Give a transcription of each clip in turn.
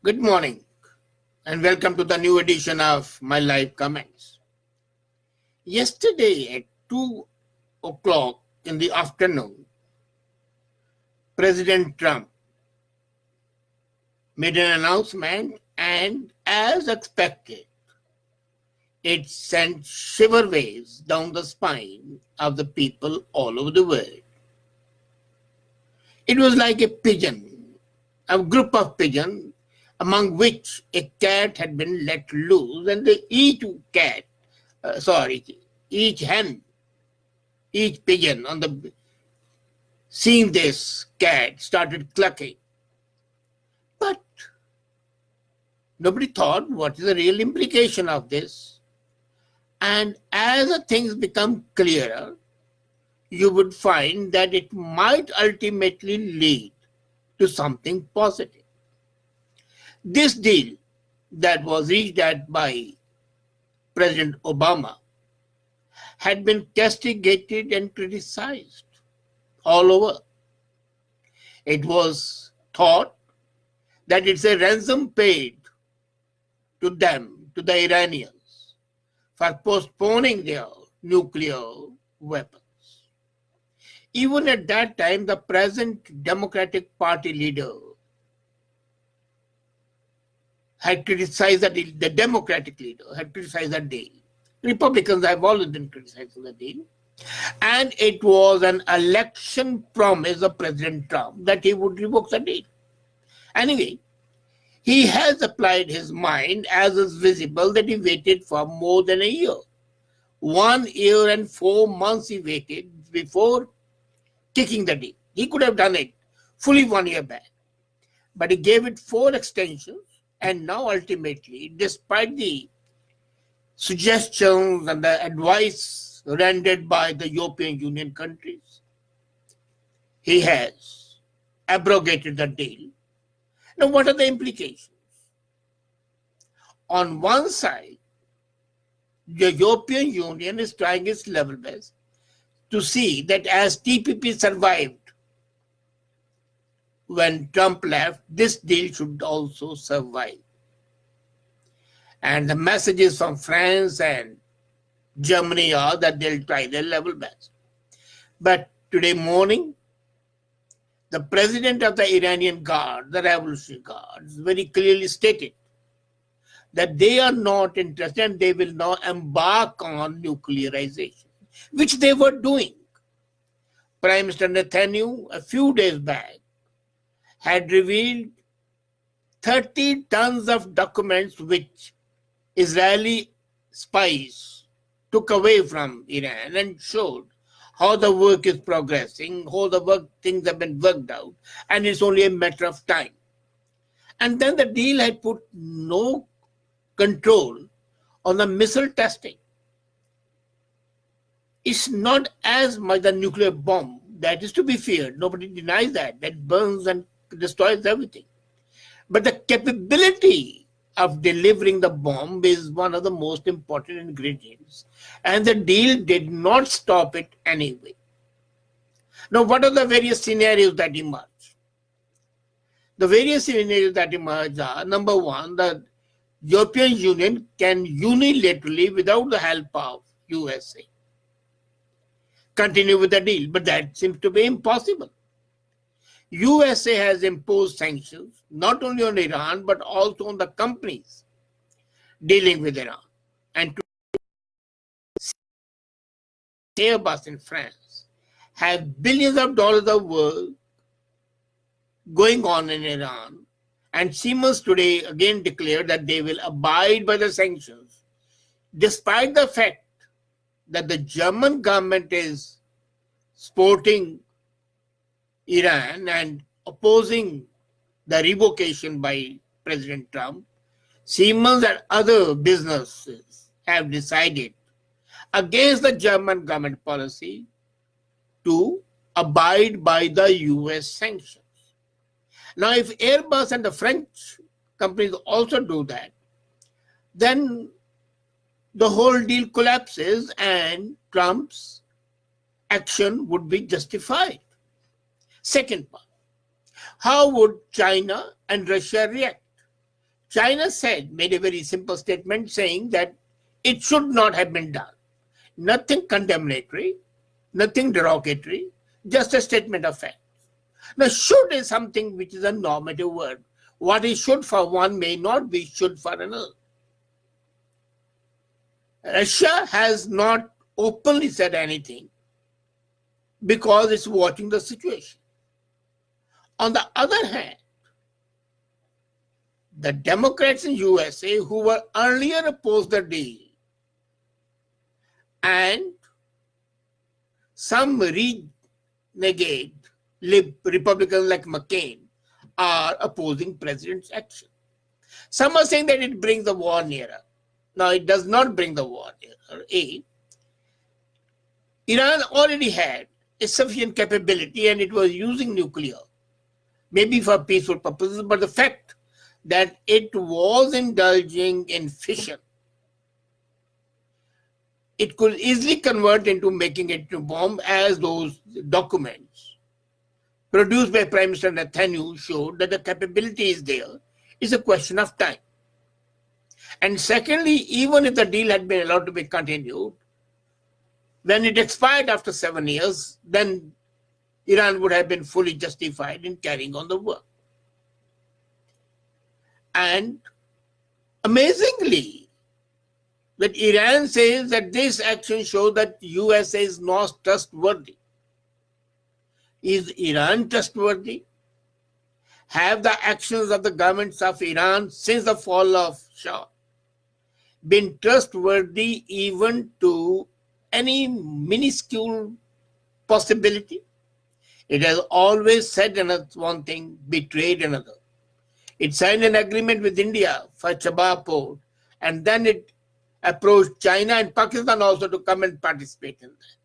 Good morning and welcome to the new edition of my live comments. Yesterday at 2 o'clock in the afternoon, President Trump made an announcement, and as expected, it sent shiver waves down the spine of the people all over the world. It was like a group of pigeons, among which a cat had been let loose, and each pigeon seeing this cat started clucking. But nobody thought what is the real implication of this. And as the things become clearer, you would find that it might ultimately lead to something positive. This deal that was reached at by President Obama had been castigated and criticized all over. It was thought that it's a ransom paid to them, to the Iranians, for postponing their nuclear weapons. Even at that time, the present Democratic Party leader had criticized the Democratic leader had criticized the deal. Republicans have always been criticizing the deal. And it was an election promise of President Trump that he would revoke the deal. Anyway, he has applied his mind, as is visible, that he waited for more than a year. 1 year and 4 months he waited before kicking the deal. He could have done it fully 1 year back. But he gave it 4 extensions, and now ultimately, despite the suggestions and the advice rendered by the European Union countries, he has abrogated the deal. Now, what are the implications? On one side, the European Union is trying its level best to see that as TPP survived when Trump left, this deal should also survive. And the messages from France and Germany are that they'll try their level best. But today morning, the president of the Iranian Guard, the Revolutionary Guards, very clearly stated that they are not interested and they will not embark on nuclearization, which they were doing. Prime Minister Netanyahu, a few days back, had revealed 30 tons of documents which Israeli spies took away from Iran and showed how the work is progressing, how things have been worked out, and it's only a matter of time. And then the deal had put no control on the missile testing. It's not as much a nuclear bomb that is to be feared. Nobody denies that burns and destroys everything. But the capability of delivering the bomb is one of the most important ingredients. And the deal did not stop it anyway. Now, what are the various scenarios that emerge? The various scenarios that emerge are, number one, the European Union can unilaterally, without the help of USA, continue with the deal, but that seems to be impossible. USA has imposed sanctions not only on Iran but also on the companies dealing with Iran. And Airbus in France have billions of dollars of work going on in Iran, and Siemens today again declared that they will abide by the sanctions, despite the fact that the German government is supporting Iran and opposing the revocation by President Trump. Siemens and other businesses have decided against the German government policy to abide by the US sanctions. Now, if Airbus and the French companies also do that, then the whole deal collapses and Trump's action would be justified. Second part, how would China and Russia react? China made a very simple statement saying that it should not have been done. Nothing condemnatory, nothing derogatory, just a statement of fact. Now, should is something which is a normative word. What is should for one may not be should for another. Russia has not openly said anything because it's watching the situation. On the other hand, the Democrats in USA who were earlier opposed the deal and some renegade Republicans like McCain are opposing president's action. Some are saying that it brings the war nearer. Now, it does not bring the war nearer. Iran already had a sufficient capability and it was using nuclear, maybe for peaceful purposes, but the fact that it was indulging in fission, it could easily convert into making it to bomb, as those documents produced by Prime Minister Netanyahu showed that the capability is there. It's a question of time. And secondly, even if the deal had been allowed to be continued, when it expired after 7 years, then Iran would have been fully justified in carrying on the work. And amazingly, that Iran says that this action shows that USA is not trustworthy. Is Iran trustworthy? Have the actions of the governments of Iran since the fall of Shah been trustworthy even to any minuscule possibility? It has always said one thing, betrayed another. It signed an agreement with India for Chabah port, and then it approached China and Pakistan also to come and participate in that.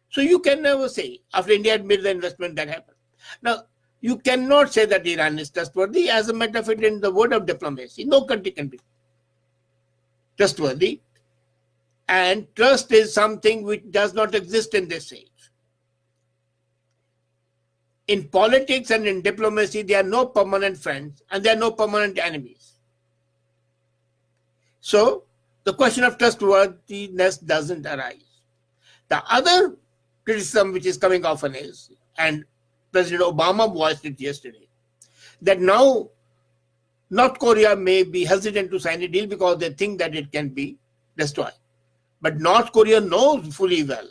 So you can never say, after India had made the investment, that happened. Now, you cannot say that Iran is trustworthy. As a matter of fact, in the word of diplomacy, no country can be trustworthy. And trust is something which does not exist in this age. In politics and in diplomacy, there are no permanent friends and there are no permanent enemies. So, the question of trustworthiness doesn't arise. The other criticism which is coming often is, and President Obama voiced it yesterday, that now North Korea may be hesitant to sign a deal because they think that it can be destroyed. But North Korea knows fully well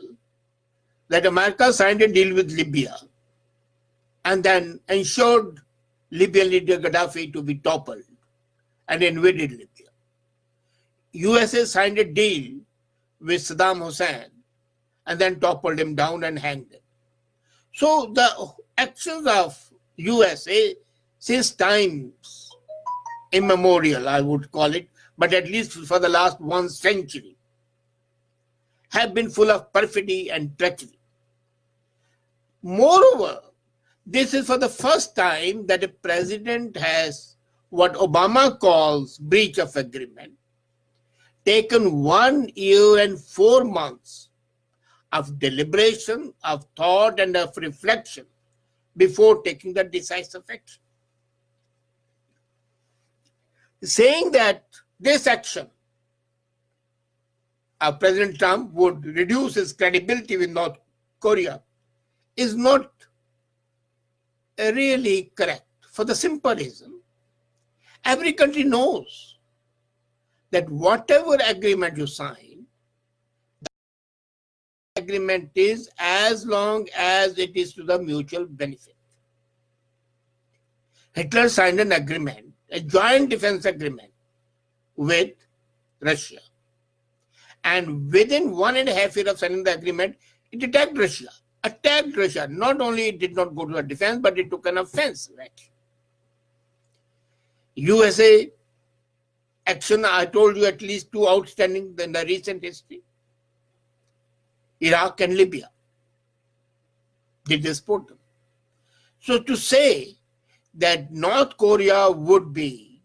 that America signed a deal with Libya and then ensured Libyan leader Gaddafi to be toppled and invaded Libya. USA signed a deal with Saddam Hussein and then toppled him down and hanged him. So the actions of USA since times immemorial, I would call it, but at least for the last 1 century, have been full of perfidy and treachery. Moreover, this is for the first time that a president has what Obama calls breach of agreement, taken 1 year and 4 months of deliberation, of thought, and of reflection before taking the decisive action. Saying that this action of President Trump would reduce his credibility with North Korea is not really correct, for the simple reason every country knows that whatever agreement you sign, the agreement is as long as it is to the mutual benefit. Hitler signed an agreement, a joint defense agreement with Russia. And within 1.5 years of signing the agreement, it attacked Russia. Not only it did not go to the defense, but it took an offensive action. USA action, I told you at least 2 outstanding in the recent history. Iraq and Libya. Did they support them? So to say that North Korea would be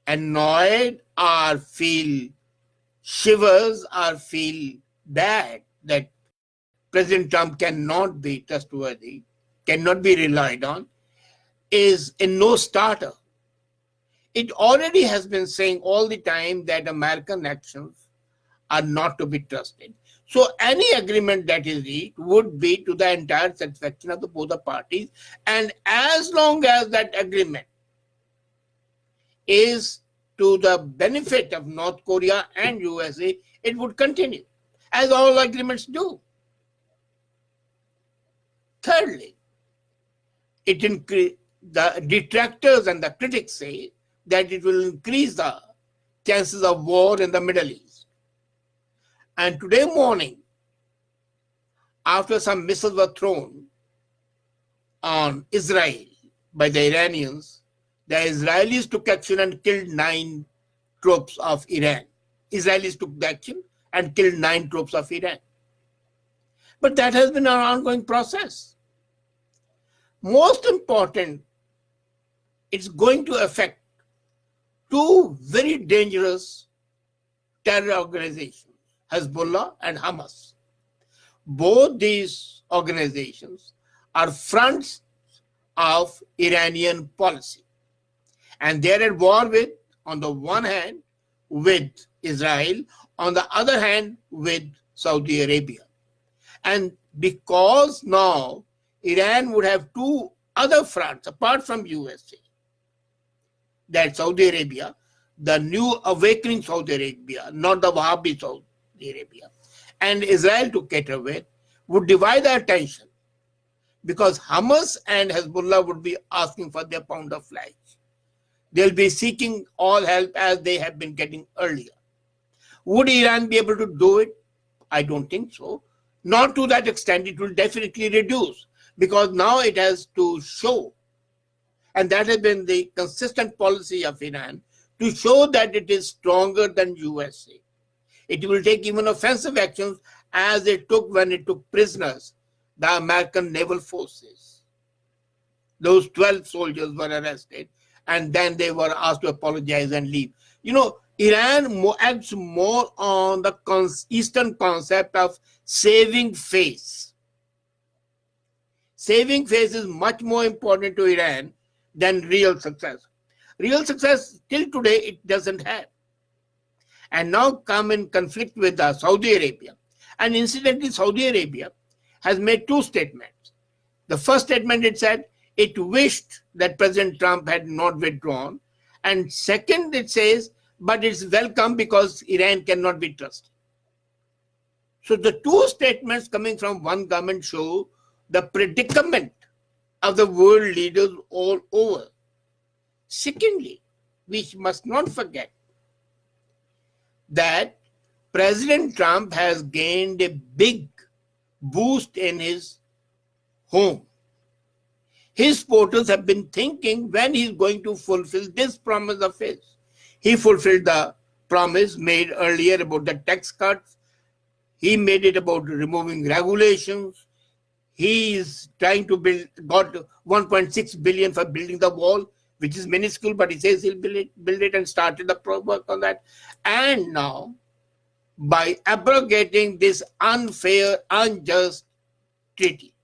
annoyed or feel shivers or feel bad that President Trump cannot be trustworthy, cannot be relied on, is in no starter. It already has been saying all the time that American actions are not to be trusted. So any agreement that is reached would be to the entire satisfaction of both the parties. And as long as that agreement is to the benefit of North Korea and USA, it would continue, as all agreements do. Thirdly, the detractors and the critics say that it will increase the chances of war in the Middle East. And today morning, after some missiles were thrown on Israel by the Iranians, the Israelis took action and killed 9 troops of Iran. Israelis took the action and killed 9 troops of Iran. But that has been an ongoing process. Most important, it's going to affect 2 very dangerous terror organizations, Hezbollah and Hamas. Both these organizations are fronts of Iranian policy. And they're at war with, on the one hand, with Israel, on the other hand, with Saudi Arabia. And because now Iran would have 2 other fronts apart from USA, that Saudi Arabia, the new awakening Saudi Arabia, not the Wahhabi Saudi Arabia, and Israel to cater with, would divide the attention, because Hamas and Hezbollah would be asking for their pound of flesh. They'll be seeking all help as they have been getting earlier. Would Iran be able to do it? I don't think so. Not to that extent. It will definitely reduce, because now it has to show, and that has been the consistent policy of Iran, to show that it is stronger than USA. It will take even offensive actions, as it took when it took prisoners the American naval forces. Those 12 soldiers were arrested, and then they were asked to apologize and leave. You know, Iran acts more on the Eastern concept of saving face. Saving face is much more important to Iran than real success. Real success, till today, it doesn't have. And now come in conflict with Saudi Arabia. And incidentally, Saudi Arabia has made 2 statements. The first statement, it said it wished that President Trump had not withdrawn. And second, it says, but it's welcome because Iran cannot be trusted. So the 2 statements coming from one government show the predicament of the world leaders all over. Secondly, we must not forget that President Trump has gained a big boost in his home. His voters have been thinking when he's going to fulfill this promise of his. He fulfilled the promise made earlier about the tax cuts. He made it about removing regulations. He is trying to got 1.6 billion for building the wall, which is minuscule, but he says he'll build it and started the work on that. And now, by abrogating this unfair, unjust treaty,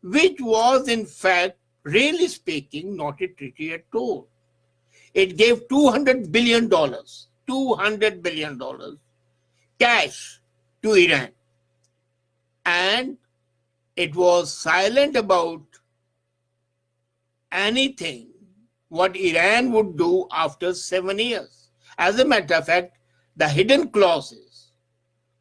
which was in fact, really speaking, not a treaty at all. It gave $200 billion cash to Iran. And it was silent about anything what Iran would do after 7 years. As a matter of fact, the hidden clauses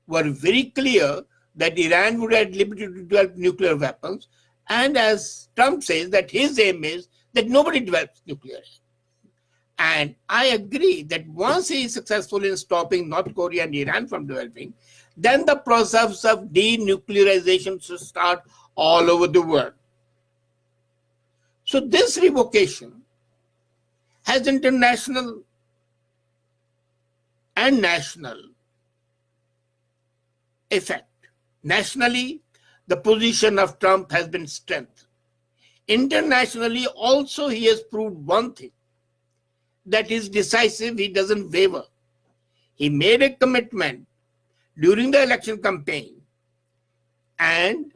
were very clear that Iran would have liberty to develop nuclear weapons. And as Trump says, that his aim is that nobody develops nuclear. And I agree that once he is successful in stopping North Korea and Iran from developing, then the process of denuclearization should start all over the world. So this revocation has international and national effect. Nationally, the position of Trump has been strengthened. Internationally, also he has proved one thing, that is decisive, he doesn't waver. He made a commitment during the election campaign, and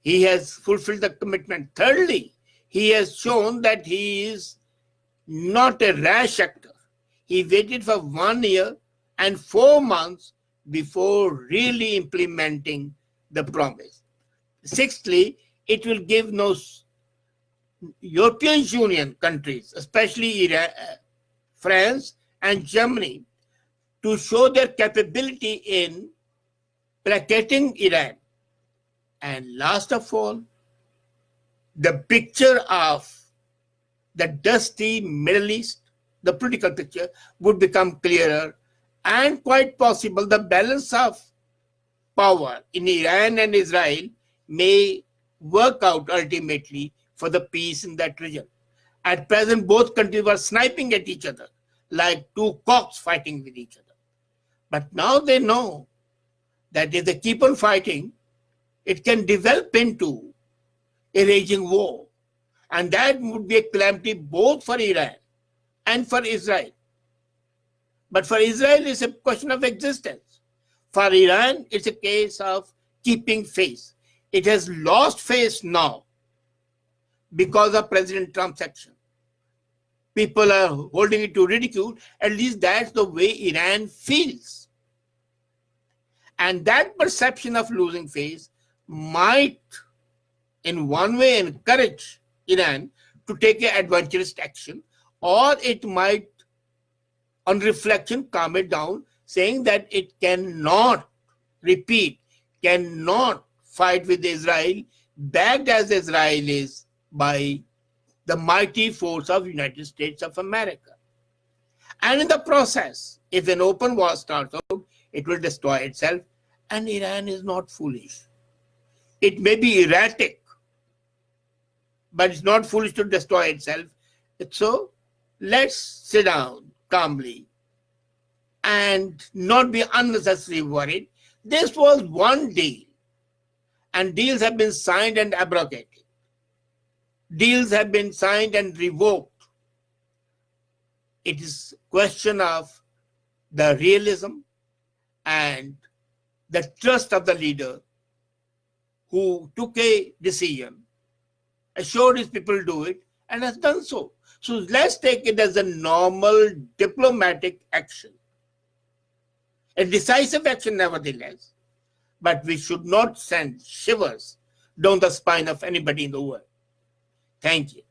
he has fulfilled the commitment. Thirdly, he has shown that he is not a rash actor. He waited for 1 year and 4 months before really implementing the promise. Sixthly, it will give no European Union countries, especially Iran, France and Germany, to show their capability in placating Iran. And last of all, the picture of the dusty Middle East, the political picture, would become clearer, and quite possible the balance of power in Iran and Israel may work out ultimately for the peace in that region. At present, both countries were sniping at each other like two cocks fighting with each other. But now they know that if they keep on fighting, it can develop into a raging war. And that would be a calamity both for Iran and for Israel. But for Israel, it's a question of existence. For Iran, it's a case of keeping face. It has lost face now because of President Trump's action. People are holding it to ridicule. At least that's the way Iran feels. And that perception of losing face might, in one way, encourage Iran to take an adventurous action, or it might, on reflection, calm it down, saying that it cannot fight with Israel, backed as Israel is by the mighty force of United States of America. And in the process, if an open war starts out, it will destroy itself. And Iran is not foolish. It may be erratic, but it's not foolish to destroy itself. So let's sit down calmly and not be unnecessarily worried. This was one deal, and deals have been signed and abrogated. Deals have been signed and revoked. It is a question of the realism and the trust of the leader who took a decision, assured his people to do it, and has done so. So let's take it as a normal diplomatic action. A decisive action, nevertheless, but we should not send shivers down the spine of anybody in the world. Thank you.